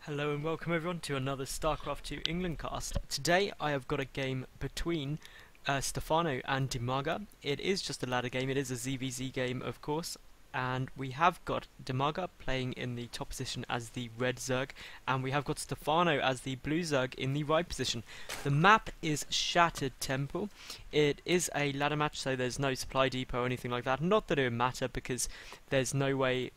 Hello and welcome everyone to another StarCraft 2 England cast. Today I have got a game between Stephano and mTwDIMAGA. It is just a ladder game, it is a ZvZ game of course, and we have got mTwDIMAGA playing in the top position as the red zerg, and we have got Stephano as the blue zerg in the right position. The map is Shattered Temple. It is a ladder match, so there's no supply depot or anything like that. Not that it would matter because there's no way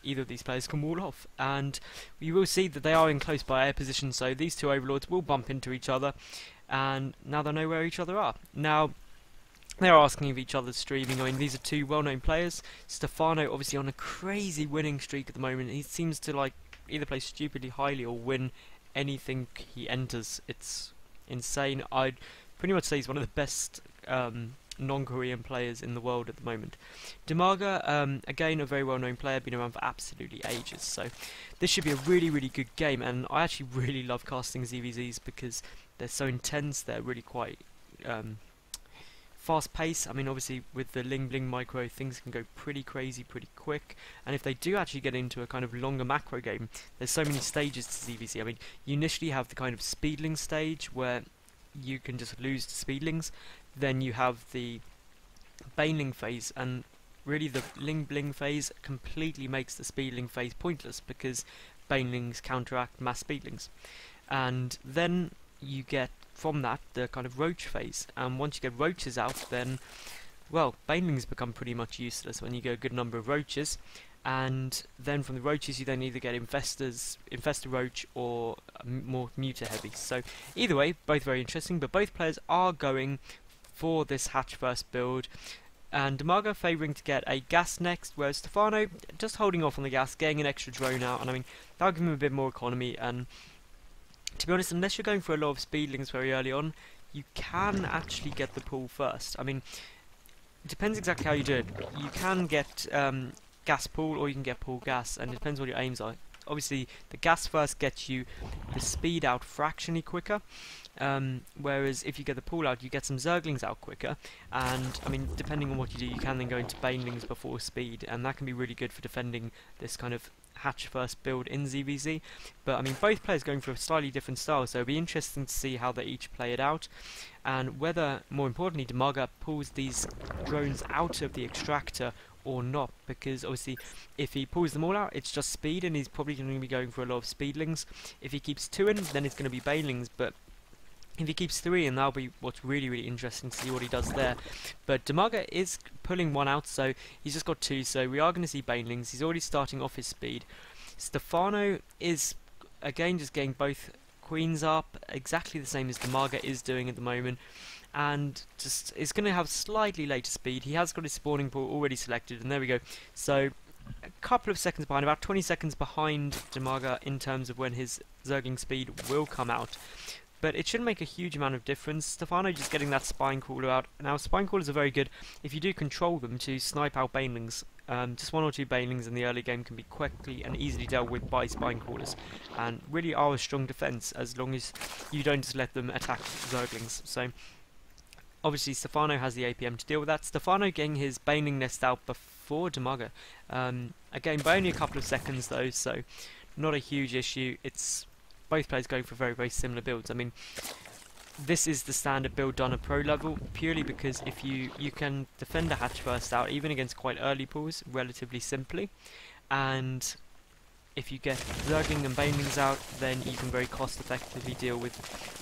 either of these players can wall off, and you will see that they are in close by air position, so these two overlords will bump into each other, and now they know where each other are. Now they're asking of each other's streaming. I mean, these are two well-known players. Stephano obviously on a crazy winning streak at the moment. He seems to like either play stupidly highly or win anything he enters. It's insane. I'd pretty much say he's one of the best non-Korean players in the world at the moment. mTwDIMAGA, again a very well-known player, been around for absolutely ages, so this should be a really good game, and I actually really love casting ZvZs because they're so intense. They're really quite fast paced. I mean, obviously with the Ling Bling micro things can go pretty crazy pretty quick, and if they do actually get into a kind of longer macro game, there's so many stages to ZvZ. I mean, you initially have the kind of speedling stage where you can just lose to speedlings. Then you have the baneling phase, and really the Ling Bling phase completely makes the speedling phase pointless because banelings counteract mass speedlings. And then you get from that the kind of roach phase, and once you get roaches out, then well, banelings become pretty much useless when you get a good number of roaches. And then from the roaches you then either get infestor roach or more muta heavy. So either way, both very interesting, but both players are going for this hatch first build, and mTwDIMAGA favouring to get a gas next, whereas Stephano just holding off on the gas, getting an extra drone out, and I mean that'll give him a bit more economy. And to be honest, unless you're going for a lot of speedlings very early on, you can actually get the pull first. I mean, it depends exactly how you do it. You can get gas pull, or you can get pull gas, and it depends what your aims are. Obviously the gas first gets you the speed out fractionally quicker, whereas if you get the pull out, you get some zerglings out quicker, and I mean depending on what you do, you can then go into banelings before speed, and that can be really good for defending this kind of hatch first build in ZvZ. But I mean both players going for a slightly different style, so it'll be interesting to see how they each play it out, and whether, more importantly, mTwDIMAGA pulls these drones out of the extractor or not, because obviously if he pulls them all out, it's just speed, and he's probably going to be going for a lot of speedlings. If he keeps two in, then it's going to be banelings, but if he keeps three in, that'll be what's really interesting to see what he does there. But mTwDIMAGA is pulling one out, so he's just got two, so we are going to see banelings. He's already starting off his speed. Stephano is again just getting both queens up, exactly the same as mTwDIMAGA is doing at the moment, and just is going to have slightly later speed. He has got his spawning pool already selected, and there we go. So a couple of seconds behind, about 20 seconds behind mTwDIMAGA in terms of when his zergling speed will come out. But it shouldn't make a huge amount of difference. Stephano just getting that spine caller out. Now spine callers are very good if you do control them to snipe out banelings. Just one or two banelings in the early game can be quickly and easily dealt with by spine callers, and really are a strong defense as long as you don't just let them attack zerglings. So obviously Stephano has the APM to deal with that. Stephano getting his baneling nest out before mTwDIMAGA. Again, by only a couple of seconds though, so not a huge issue. It's both players going for very similar builds. I mean, this is the standard build done at pro level, purely because if you can defend a hatch first out even against quite early pulls relatively simply, and if you get zergling and banelings out, then you can very cost effectively deal with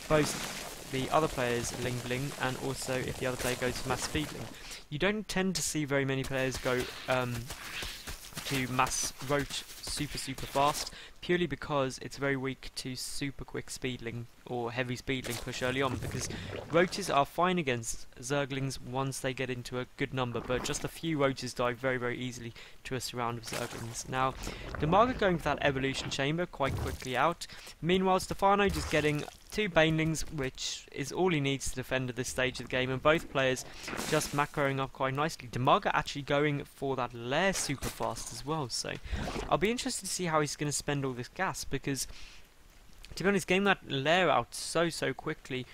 both the other player's Ling Bling, and also if the other player goes for mass speedling. You don't tend to see very many players go to mass roach super fast, purely because it's very weak to super quick speedling or heavy speedling push early on, because roaches are fine against zerglings once they get into a good number, but just a few roaches die very easily to a surround of zerglings. Now mTwDIMAGA going for that evolution chamber quite quickly out. Meanwhile Stephano just getting two banelings, which is all he needs to defend at this stage of the game, and both players just macroing up quite nicely. mTwDIMAGA actually going for that lair super fast as well, so I'll be interested to see how he's going to spend all this gas, because to be honest, getting that lair out so quickly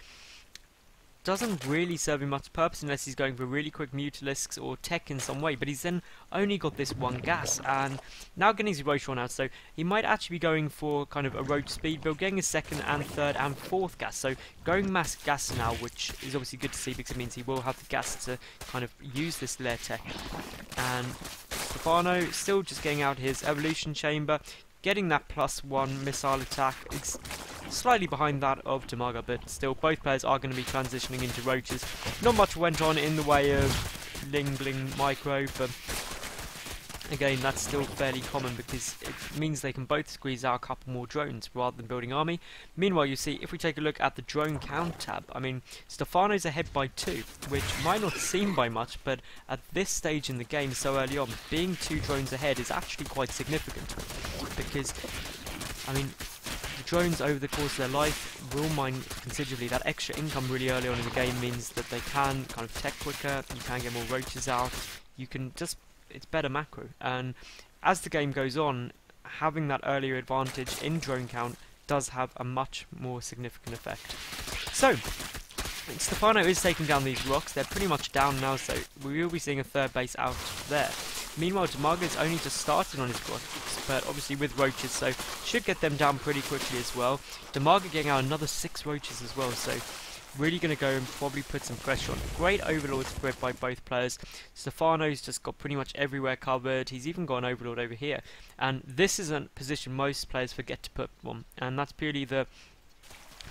doesn't really serve him much purpose unless he's going for really quick mutalisks or tech in some way, but he's then only got this one gas, and now getting his roach run out, so he might actually be going for kind of a roach speed build, getting his second and third and fourth gas, so going mass gas now, which is obviously good to see because it means he will have the gas to kind of use this lair tech. And ZvZ still just getting out his evolution chamber, getting that +1 missile attack. It's slightly behind that of mTwDIMAGA, but still both players are going to be transitioning into roaches. Not much went on in the way of Bling micro, but again, that's still fairly common because it means they can both squeeze out a couple more drones rather than building army. Meanwhile, you see, if we take a look at the drone count tab, I mean, ZvZ's ahead by 2, which might not seem by much, but at this stage in the game so early on, being 2 drones ahead is actually quite significant because, I mean, the drones over the course of their life will mine considerably. That extra income really early on in the game means that they can kind of tech quicker, you can get more roaches out, you can just, it's better macro, and as the game goes on, having that earlier advantage in drone count does have a much more significant effect. So, ZvZ is taking down these rocks, they're pretty much down now, so we will be seeing a third base out there. Meanwhile, mTwDIMAGA is only just started on his rocks, but obviously with roaches, so should get them down pretty quickly as well. mTwDIMAGA getting out another 6 roaches as well, so really going to go and probably put some pressure on. Great overlord spread by both players. ZvZ's just got pretty much everywhere covered. He's even got an overlord over here. And this is a position most players forget to put one. And that's purely the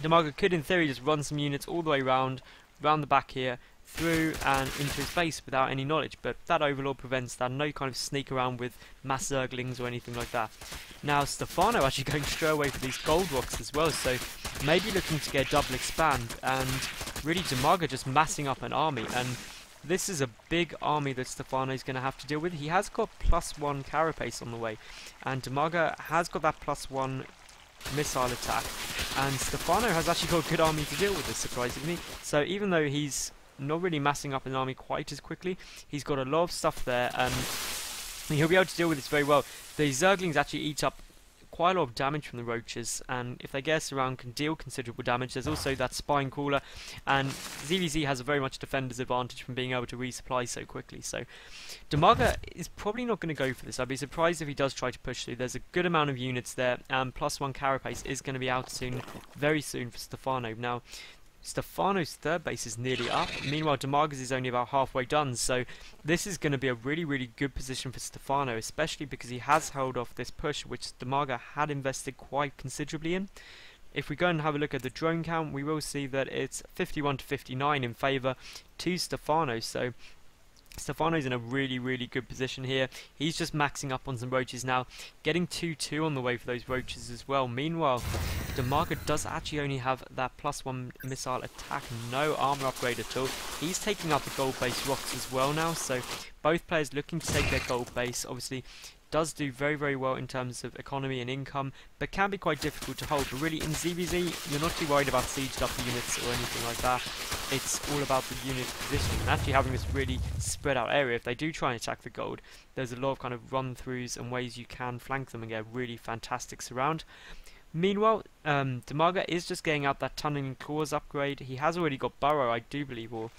mTwDIMAGA could in theory just run some units all the way round the back here, through and into his base without any knowledge, but that overlord prevents that. No kind of sneak around with mass zerglings or anything like that. Now ZvZ actually going straight away for these gold rocks as well, so maybe looking to get a double expand, and really mTwDIMAGA just massing up an army, and this is a big army that ZvZ is going to have to deal with. He has got +1 carapace on the way, and mTwDIMAGA has got that +1 missile attack, and ZvZ has actually got a good army to deal with this, surprisingly. So even though he's not really massing up an army quite as quickly, he's got a lot of stuff there, and he'll be able to deal with this very well. The zerglings actually eat up quite a lot of damage from the roaches, and if they get us around can deal considerable damage. There's also that spine crawler, and ZvZ has a very much defender's advantage from being able to resupply so quickly. So mTwDIMAGA is probably not going to go for this. I'd be surprised if he does try to push through. There's a good amount of units there, and +1 carapace is going to be out soon, very soon for ZvZ. Now ZvZ's third base is nearly up. Meanwhile, mTwDIMAGA's is only about halfway done, so this is going to be a really, really good position for ZvZ, especially because he has held off this push, which mTwDIMAGA had invested quite considerably in. If we go and have a look at the drone count, we will see that it's 51 to 59 in favour to ZvZ, so ZvZ's in a really, really good position here. He's just maxing up on some roaches now, getting 2-2 on the way for those roaches as well. Meanwhile, mTwDIMAGA does actually only have that +1 missile attack, no armor upgrade at all. He's taking out the gold base rocks as well now, so both players looking to take their gold base. Obviously does do very, very well in terms of economy and income, but can be quite difficult to hold. But really in ZvZ, you're not too worried about sieged up units or anything like that. It's all about the unit positioning, and actually having this really spread out area. If they do try and attack the gold, there's a lot of kind of run-throughs and ways you can flank them and get a really fantastic surround. Meanwhile, mTwDIMAGA is just getting out that tunneling claws upgrade. He has already got burrow, I do believe, or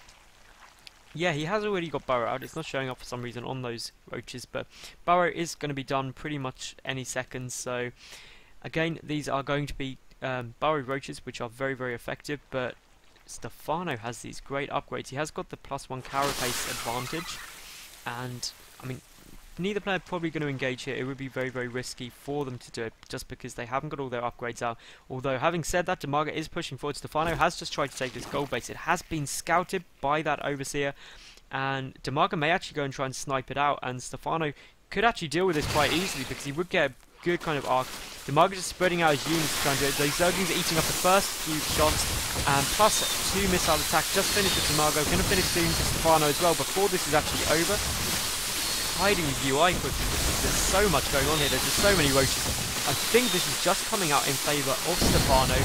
yeah, he has already got burrow out. It's not showing up for some reason on those roaches, but burrow is going to be done pretty much any second. So again, these are going to be burrow roaches, which are very, very effective, but ZvZ has these great upgrades. He has got the +1 carapace advantage, and I mean, neither player probably going to engage here. It would be very, very risky for them to do it, just because they haven't got all their upgrades out. Although, having said that, mTwDIMAGA is pushing forward. ZvZ has just tried to take this gold base. It has been scouted by that overseer, and mTwDIMAGA may actually go and try and snipe it out, and ZvZ could actually deal with this quite easily, because he would get a good kind of arc. mTwDIMAGA just spreading out his units to try and do it. Those zerglings are eating up the first few shots, and plus 2 missile attack just finished with mTwDIMAGA. Going to finish soon for ZvZ as well, before this is actually over. Hiding the UI quickly because there's so much going on here. There's just so many roaches. I think this is just coming out in favour of ZvZ. A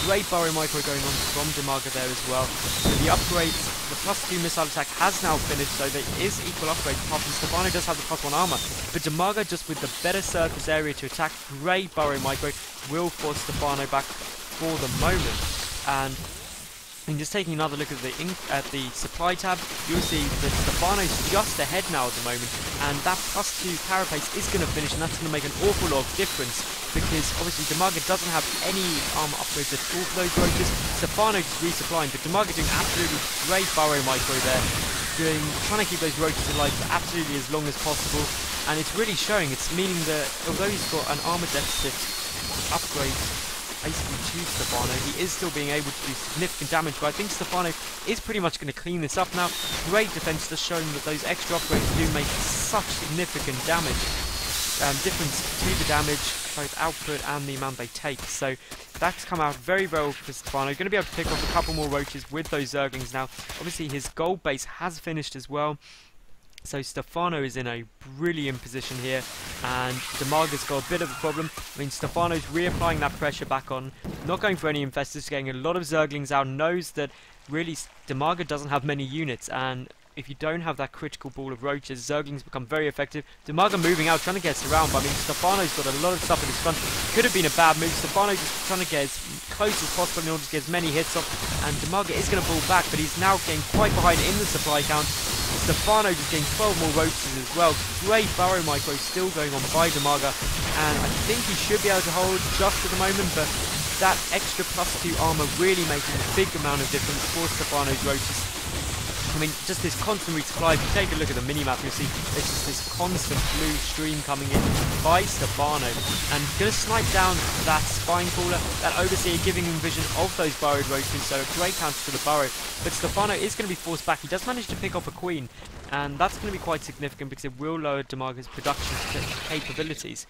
great burrow micro going on from mTwDIMAGA there as well. So the upgrades, the +2 missile attack has now finished, so there is equal upgrades. Apart from ZvZ does have the +1 armour, but mTwDIMAGA just with the better surface area to attack. Great burrow micro will force ZvZ back for the moment, and And just taking another look at the supply tab, you'll see that ZvZ's just ahead now at the moment, and that +2 carapace is going to finish, and that's going to make an awful lot of difference, because obviously DIMAGA doesn't have any armor upgrades at all for those roaches. ZvZ just resupplying, but DIMAGA doing absolutely great burrow micro there, trying to keep those roaches alive for absolutely as long as possible, and it's really showing. It's meaning that although he's got an armor deficit upgrade basically to ZvZ, he is still being able to do significant damage, but I think ZvZ is pretty much going to clean this up now. Great defense, just showing that those extra upgrades do make such significant damage, difference to the damage, both output and the amount they take. So that's come out very well for ZvZ. Going to be able to pick off a couple more roaches with those zerglings now. Obviously his gold base has finished as well, so ZvZ is in a brilliant position here, and DIMAGA's got a bit of a problem. I mean, ZvZ's reapplying that pressure back on, not going for any infestors, getting a lot of zerglings out, knows that really DIMAGA doesn't have many units, and if you don't have that critical ball of roaches, zerglings become very effective. DIMAGA moving out, trying to get us around, but I mean, ZvZ's got a lot of stuff in his front. Could have been a bad move. ZvZ just trying to get as close as possible in order to get as many hits off, and DIMAGA is going to pull back, but he's now getting quite behind in the supply count. ZvZ just getting 12 more roaches as well. Great burrow micro still going on by DIMAGA, and I think he should be able to hold just at the moment, but that extra +2 armor really making a big amount of difference for ZvZ's roaches. I mean, just this constant resupply. If you take a look at the mini-map, you'll see there's just this constant blue stream coming in by ZvZ, and going to snipe down that spine crawler, that overseer, giving him vision of those burrowed roaches, so a great counter to the burrow. But ZvZ is going to be forced back. He does manage to pick off a queen, and that's going to be quite significant because it will lower DIMAGA's production capabilities.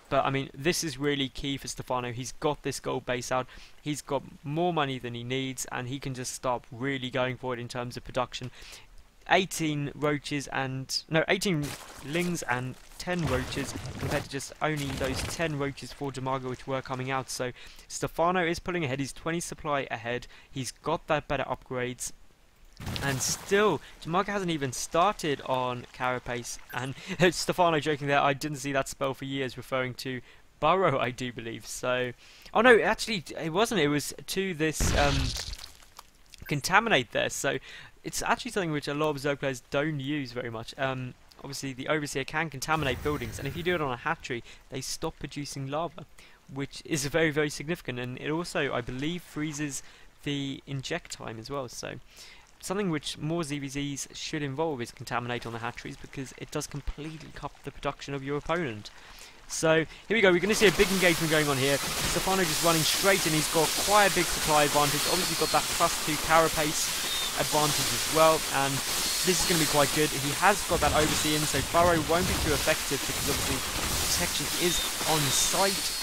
But I mean, this is really key for ZvZ. He's got this gold base out, he's got more money than he needs, and he can just start really going for it in terms of production. 18 roaches and 18 lings and 10 roaches compared to just only those 10 roaches for DIMAGA which were coming out. So ZvZ is pulling ahead, he's 20 supply ahead, he's got that better upgrades. And still, DIMAGA hasn't even started on carapace, and ZvZ joking there, I didn't see that spell for years, referring to burrow, I do believe. So, oh no, actually it wasn't, it was to this contaminate there, so it's actually something which a lot of zerg players don't use very much. Obviously the overseer can contaminate buildings, and if you do it on a hatchery, they stop producing lava, which is very, very significant, and it also, I believe, freezes the inject time as well. So something which more ZvZs should involve is contaminate on the hatcheries, because it does completely cut the production of your opponent. So here we go, we're going to see a big engagement going on here. ZvZ just running straight in, he's got quite a big supply advantage, obviously got that +2 carapace advantage as well, and this is going to be quite good. He has got that overseer in, so burrow won't be too effective because obviously protection is on site.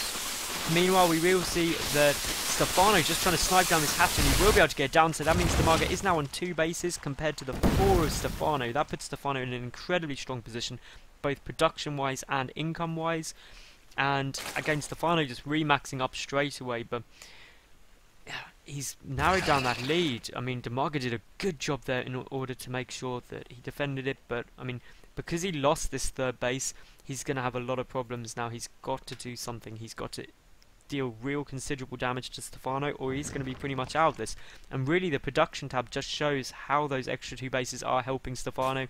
Meanwhile, we will see that ZvZ just trying to snipe down this hatch, and he will be able to get down, so that means DIMAGA is now on 2 bases compared to the 4 of ZvZ. That puts ZvZ in an incredibly strong position, both production-wise and income-wise. And again, ZvZ just remaxing up straight away, but he's narrowed down that lead. I mean, DIMAGA did a good job there in order to make sure that he defended it, but I mean, because he lost this 3rd base, he's going to have a lot of problems now. He's got to do something. He's got to deal real considerable damage to ZvZ, or he's going to be pretty much out of this. And really, the production tab just shows how those extra 2 bases are helping ZvZ.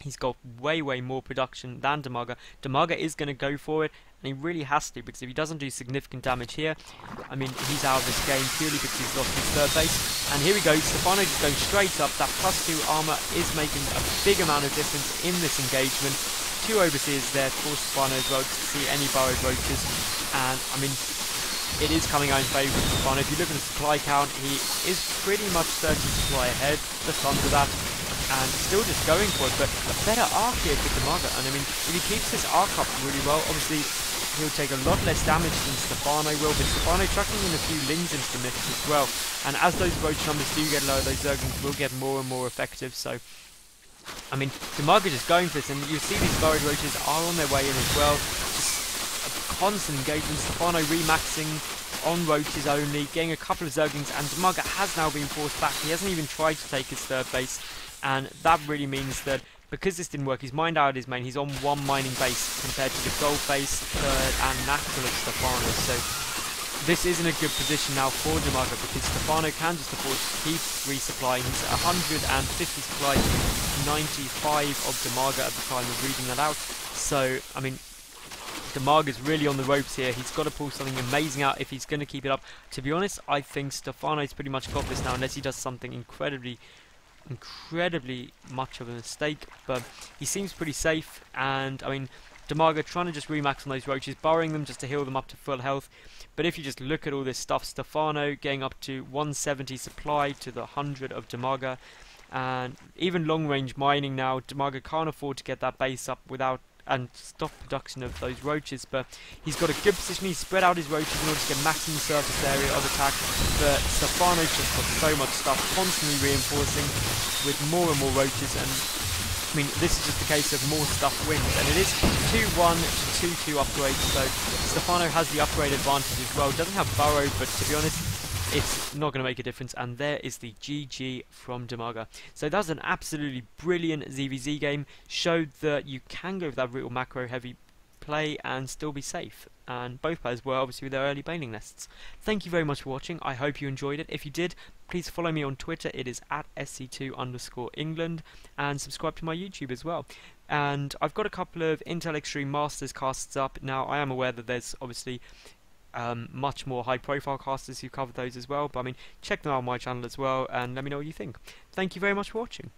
He's got way, way more production than DIMAGA. DIMAGA is going to go for it, and he really has to, because if he doesn't do significant damage here, I mean, he's out of this game purely because he's lost his 3rd base. And here we go, ZvZ just going straight up. That +2 armor is making a big amount of difference in this engagement. 2 overseers there for ZvZ as well, to see any burrowed roaches. And I mean, it is coming out in favour of ZvZ. If you look at the supply count, he is pretty much 30 supply ahead, just under that, and still just going for it. But a better arc here for DIMAGA, and I mean, if he keeps this arc up really well, obviously he'll take a lot less damage than ZvZ will, but ZvZ chucking in a few lings into the mix as well. And as those roach numbers do get lower, those zerglings will get more and more effective. So I mean, DIMAGA just going for this, and you see these burrowed roaches are on their way in as well. Just a constant engagement. ZvZ remaxing on roaches only, getting a couple of zerglings, and DIMAGA has now been forced back. He hasn't even tried to take his 3rd base, and that really means that because this didn't work, he's mined out his main, he's on 1 mining base compared to the gold base, 3rd, and natural of ZvZ. So this isn't a good position now for Dimaga, because Stephano can just afford to keep resupplying. He's at 150 supplies, 95 of Dimaga at the time of reading that out. So, I mean, Dimaga's really on the ropes here. He's got to pull something amazing out if he's going to keep it up. To be honest, I think Stephano's pretty much got this now, unless he does something incredibly much of a mistake. But he seems pretty safe, and I mean, Dimaga trying to just remax on those roaches, burrowing them just to heal them up to full health. But if you just look at all this stuff, Stephano getting up to 170 supply to the 100 of Dimaga, and even long range mining now, Dimaga can't afford to get that base up without and stop production of those roaches. But he's got a good position. He's spread out his roaches in order to get maximum surface area of attack. But Stephano's just got so much stuff, constantly reinforcing with more and more roaches. And I mean, this is just a case of more stuff wins, and it is 2-1 to 2-2 upgrade. So Stephano has the upgrade advantage as well. Doesn't have burrow, but to be honest, it's not going to make a difference. And there is the GG from Dimaga. So that was an absolutely brilliant ZvZ game. Showed that you can go with that real macro heavy play and still be safe. And both players were obviously with their early baneling nests. Thank you very much for watching. I hope you enjoyed it. If you did, please follow me on Twitter. It is at SC2_England. And subscribe to my YouTube as well. And I've got a couple of Intel Extreme Masters casts up. Now, I am aware that there's obviously much more high profile casters who cover those as well, but I mean, check them out on my channel as well and let me know what you think. Thank you very much for watching.